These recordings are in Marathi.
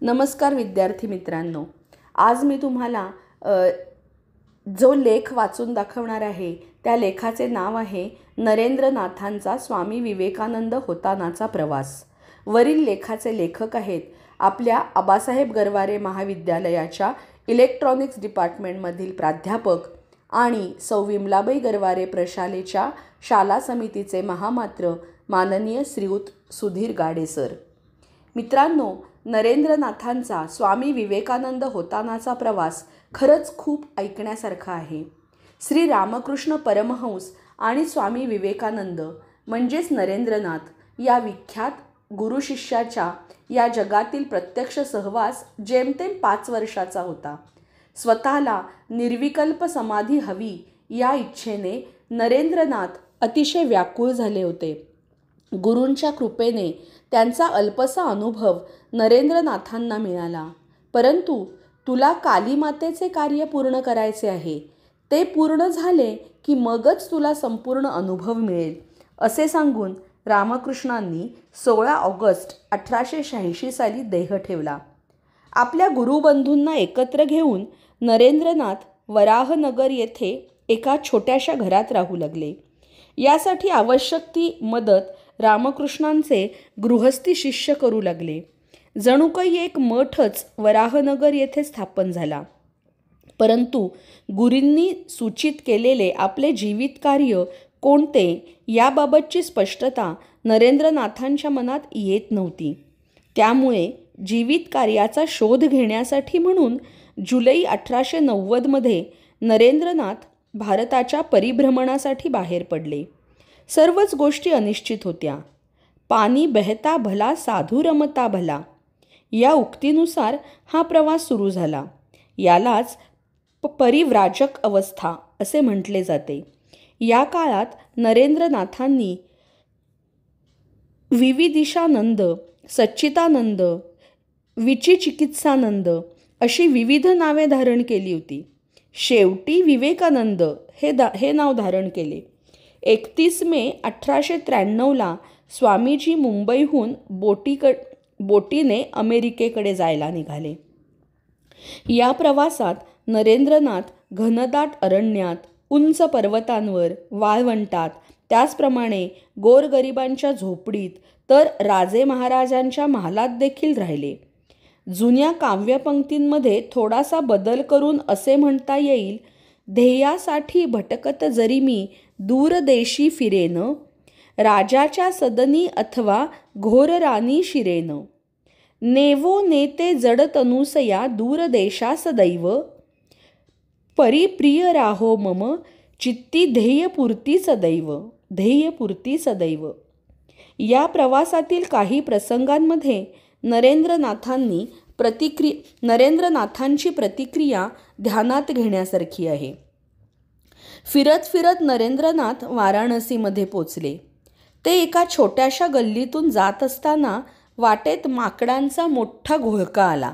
नमस्कार विद्यार्थी मित्रांनो. आज मी तुम्हाला जो लेख वाचून दाखवणार आहे त्या लेखाचे नाव आहे नरेंद्रनाथांचा स्वामी विवेकानंद होतानाचा प्रवास. वरील लेखाचे लेखक आहेत आपल्या आबासाहेब गरवारे महाविद्यालयाच्या इलेक्ट्रॉनिक्स डिपार्टमेंटमधील प्राध्यापक आणि सौ विमलाबाई गरवारे प्रशालेच्या शाला समितीचे महामात्र माननीय श्रीयुत सुधीर गाडे सर. मित्रांनो, नरेंद्रनाथांचा स्वामी विवेकानंद होतानाचा प्रवास खरंच खूप ऐकण्यासारखा आहे. श्री रामकृष्ण परमहंस आणि स्वामी विवेकानंद म्हणजेच नरेंद्रनाथ या विख्यात गुरुशिष्याच्या या जगातील प्रत्यक्ष सहवास जेमतेम 5 वर्षाचा होता. स्वतःला निर्विकल्प समाधी हवी या इच्छेने नरेंद्रनाथ अतिशय व्याकुळ झाले होते. गुरूंच्या कृपेने त्यांचा अल्पसा अनुभव नरेंद्रनाथांना मिळाला. परंतु तुला कालीमातेचे कार्य पूर्ण करायचे आहे, ते पूर्ण झाले की मगच तुला संपूर्ण अनुभव मिळेल, असे सांगून रामकृष्णांनी 16 ऑगस्ट 1886 साली देह ठेवला. आपल्या गुरुबंधूंना एकत्र घेऊन नरेंद्रनाथ वराहनगर येथे एका छोट्याशा घरात राहू लागले. यासाठी आवश्यक ती मदत रामकृष्णांचे गृहस्थी शिष्य करू लागले. जणू काही एक मठच वराहनगर येथे स्थापन झाला. परंतु गुरूंनी सूचित केलेले आपले जीवित कार्य कोणते याबाबतची स्पष्टता नरेंद्रनाथांच्या मनात येत नव्हती. त्यामुळे जीवित कार्याचा शोध घेण्यासाठी म्हणून जुलै 1890 नरेंद्रनाथ भारताच्या परिभ्रमणासाठी बाहेर पडले. सर्वच गोष्टी अनिश्चित होत्या. पाणी बहता भला साधू रमता भला या उक्तीनुसार हा प्रवास सुरू झाला. यालाच परिव्राजक अवस्था असे म्हटले जाते. या काळात नरेंद्रनाथांनी विविदिशानंद, सच्चिदानंद, विचिकित्सानंद अशी विविध नावे धारण केली होती. शेवटी विवेकानंद हे नाव धारण केले. 31 मे 1893 स्वामीजी मुंबईहून बोटीने अमेरिकेकडे जायला निघाले. या प्रवासात नरेंद्रनाथ घनदाट अरण्यात, उंच पर्वतांवर, वाळवंटात, त्याचप्रमाणे गोरगरिबांच्या झोपडीत तर राजे महाराजांच्या महालात देखील राहिले. जुन्या काव्यपंक्तींमध्ये थोडासा बदल करून असे म्हणता येईल, ध्येयासाठी भटकत जरी मी दूरदेशी फिरेन, राजाच्या सदनी अथवा घोर राणी शिरेन, नेवो नेते जड तनुसया दूरदेशा सदैव, परिप्रिय राहो मम चित्ती ध्येयपूर्ती सदैव. या प्रवासातील काही प्रसंगांमध्ये नरेंद्रनाथांची प्रतिक्रिया ध्यानात घेण्यासारखी आहे. फिरत फिरत नरेंद्रनाथ वाराणसीमध्ये पोचले. ते एका छोट्याशा गल्लीतून जात असताना वाटेत माकडांचा मोठा घोळका आला.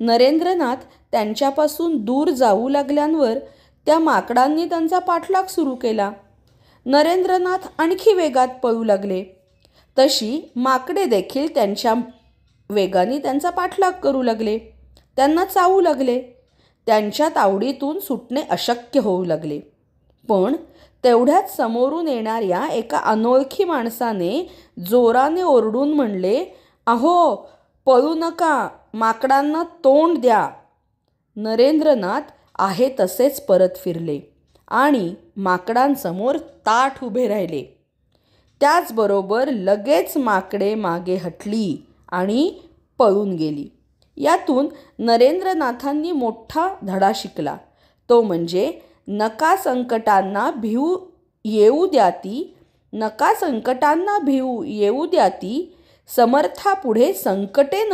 नरेंद्रनाथ त्यांच्यापासून दूर जाऊ लागल्यावर त्या माकडांनी त्यांचा पाठलाग सुरू केला. नरेंद्रनाथ आणखी वेगात पळू लागले. तशी माकडे देखील त्यांच्या वेगाने त्यांचा पाठलाग करू लागले. त्यांना चावू लागले. त्यांच्या तावडीतून सुटणे अशक्य होऊ लागले. पण तेवढ्यात समोरून येणाऱ्या एका अनोळखी माणसाने जोराने ओरडून म्हणले, अहो, पळू नका, माकडांना तोंड द्या. नरेंद्रनाथ आहे तसेच परत फिरले आणि माकडांसमोर ताठ उभे राहिले. त्याचबरोबर लगेच माकडे मागे हटली आणि पळून गेली. यातून नरेंद्रनाथांनी मोठा धडा शिकला. तो म्हणजे नका संकटांना भिऊ येऊ द्याती, समर्थांपुढे संकटे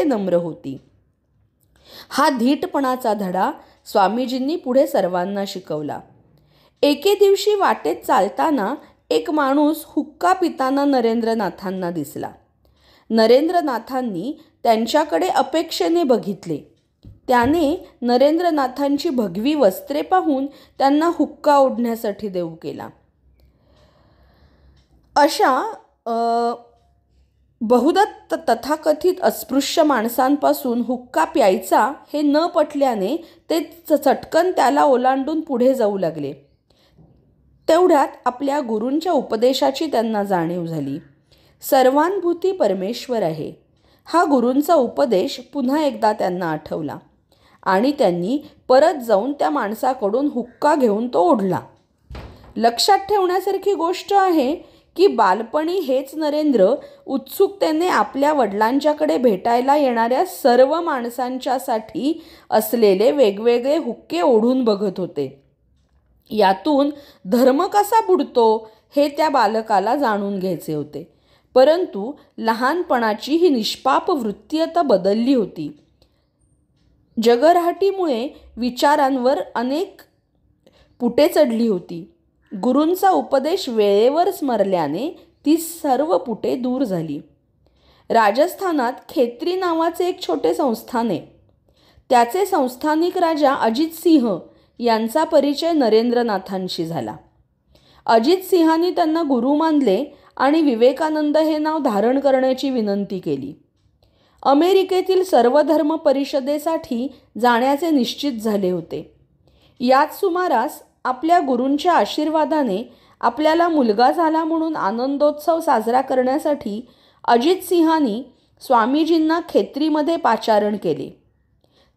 नम्र होती. हा धीटपणाचा धडा स्वामीजींनी पुढे सर्वांना शिकवला. एके दिवशी वाटेत चालताना एक माणूस हुक्का पिताना नरेंद्रनाथांना दिसला. नरेंद्रनाथांनी त्यांच्याकडे अपेक्षेने बघितले. त्याने नरेंद्रनाथांची भगवी वस्त्रे पाहून त्यांना हुक्का ओढण्यासाठी देऊ केला. अशा बहुधा तथाकथित अस्पृश्य माणसांपासून हुक्का प्यायचा हे न पटल्याने ते चटकन त्याला ओलांडून पुढे जाऊ लागले. तेवढ्यात आपल्या गुरूंच्या उपदेशाची त्यांना जाणीव झाली. सर्वानुभूती परमेश्वर आहे हा गुरूंचा उपदेश पुन्हा एकदा त्यांना आठवला आणि त्यांनी परत जाऊन त्या माणसाकडून हुक्का घेऊन तो ओढला. लक्षात ठेवण्यासारखी गोष्ट आहे की बालपणी हेच नरेंद्र उत्सुकतेने आपल्या वडिलांच्याकडे भेटायला येणाऱ्या सर्व माणसांच्यासाठी असलेले वेगवेगळे हुक्के ओढून बघत होते. यातून धर्म कसा बुडतो हे त्या बालकाला जाणून घ्यायचे होते. परंतु लहानपणाची ही निष्पाप वृत्ती आता बदलली होती. जगरहाटीमुळे विचारांवर अनेक पुटे चढली होती. गुरूंचा उपदेश वेळेवर स्मरल्याने ती सर्व पुटे दूर झाली. राजस्थानात खेत्री नावाचे एक छोटे संस्थान आहे. त्याचे संस्थानिक राजा अजित सिंह यांचा परिचय नरेंद्रनाथांशी झाला. अजित सिंहांनी त्यांना गुरु मानले आणि विवेकानंद हे नाव धारण करण्याची विनंती केली. अमेरिकेतील सर्वधर्म परिषदेसाठी जाण्याचे निश्चित झाले होते. याच सुमारास आपल्या गुरूंच्या आशीर्वादाने आपल्याला मुलगा झाला म्हणून आनंदोत्सव साजरा करण्यासाठी अजित सिंहांनी स्वामीजींना खेत्रीमध्ये पाचारण केले.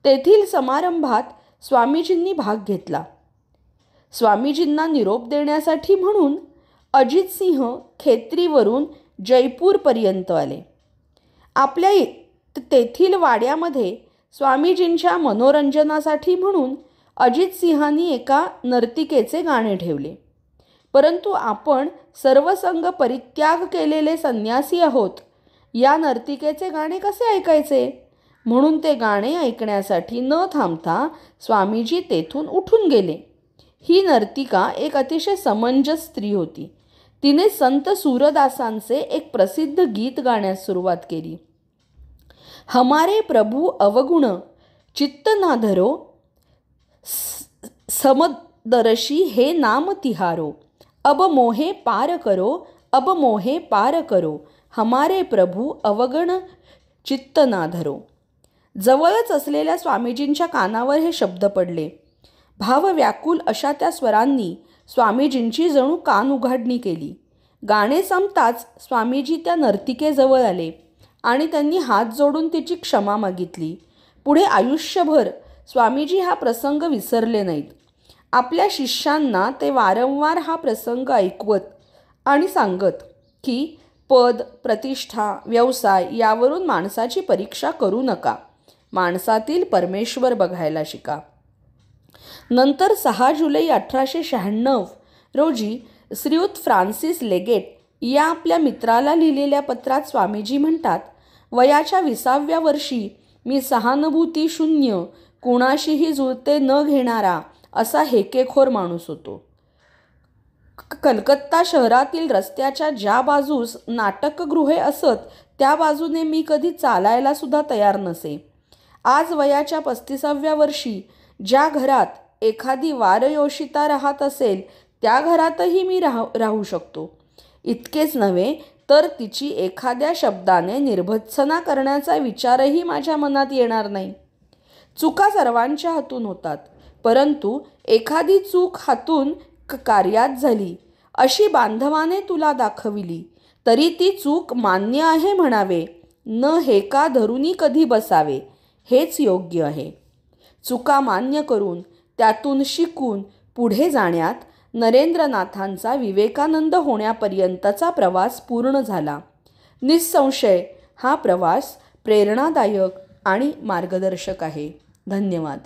तेथील समारंभात स्वामीजींनी भाग घेतला. स्वामीजींना निरोप देण्यासाठी म्हणून अजित सिंह खेत्रीवरून जयपूरपर्यंत आले. आपल्या तेथील वाड्यामध्ये स्वामीजींच्या मनोरंजनासाठी म्हणून अजित सिंहांनी एका नर्तिकेचे गाणे ठेवले. परंतु आपण सर्वसंग परित्याग केलेले संन्यासी आहोत, या नर्तिकेचे गाणे कसे ऐकायचे? म्हणून ते गाणे ऐकण्यासाठी न थांबता स्वामीजी तेथून उठून गेले. ही नर्तिका एक अतिशय समंजस स्त्री होती. तिने संत सूरदासांचे एक प्रसिद्ध गीत गाण्यास सुरुवात केली. हमारे प्रभु अवगुण चित्त ना धरो, समदर्शी हे नाम तिहारो, अब मोहे पार करो, अब मोहे पार करो, हमारे प्रभु अवगुण चित्त ना धरो. जवळच असलेल्या स्वामीजींच्या कानावर हे शब्द पडले. भावव्याकुल अशा त्या स्वरांनी स्वामीजींची जणू कान उघाडणी केली. गाणे संपताच स्वामीजी त्या नर्तिकेजवळ आले आणि त्यांनी हात जोडून तिची क्षमा मागितली. पुढे आयुष्यभर स्वामीजी हा प्रसंग विसरले नाहीत. आपल्या शिष्यांना ते वारंवार हा प्रसंग ऐकवत आणि सांगत की पद, प्रतिष्ठा, व्यवसाय यावरून माणसाची परीक्षा करू नका. माणसातील परमेश्वर बघायला शिका. नंतर 6 जुलै 1896 रोजी श्रीयुत फ्रान्सिस लेगेट या आपल्या मित्राला लिहिलेल्या पत्रात स्वामीजी म्हणतात, वयाच्या 20व्या वर्षी मी सहानुभूती शून्य, कुणाशीही जुळते न घेणारा असा हेकेखोर माणूस होतो. कलकत्ता शहरातील रस्त्याच्या ज्या बाजूस नाटकगृहे असत त्या बाजूने मी कधी चालायला सुद्धा तयार नसे. आज वयाच्या 35व्या वर्षी ज्या घरात एखादी वारयोषिता राहत असेल त्या घरातही मी राहू शकतो. इतकेच नव्हे तर तिची एखाद्या शब्दाने निर्भत्सना करण्याचा विचारही माझ्या मनात येणार नाही. चुका सर्वांच्या हातून होतात, परंतु एखादी चूक हातून कार्यात झाली, अशी बांधवाने तुला दाखविली, तरी ती चूक मान्य आहे म्हणावे, न हेका धरुनी कधी बसावे, हेच योग्य आहे. चुका मान्य करून त्यातून शिकून पुढे जाण्यात नरेंद्रनाथांचा विवेकानंद होण्यापर्यंतचा प्रवास पूर्ण झाला. निःसंशय हा प्रवास प्रेरणादायक आणि मार्गदर्शक आहे. धन्यवाद.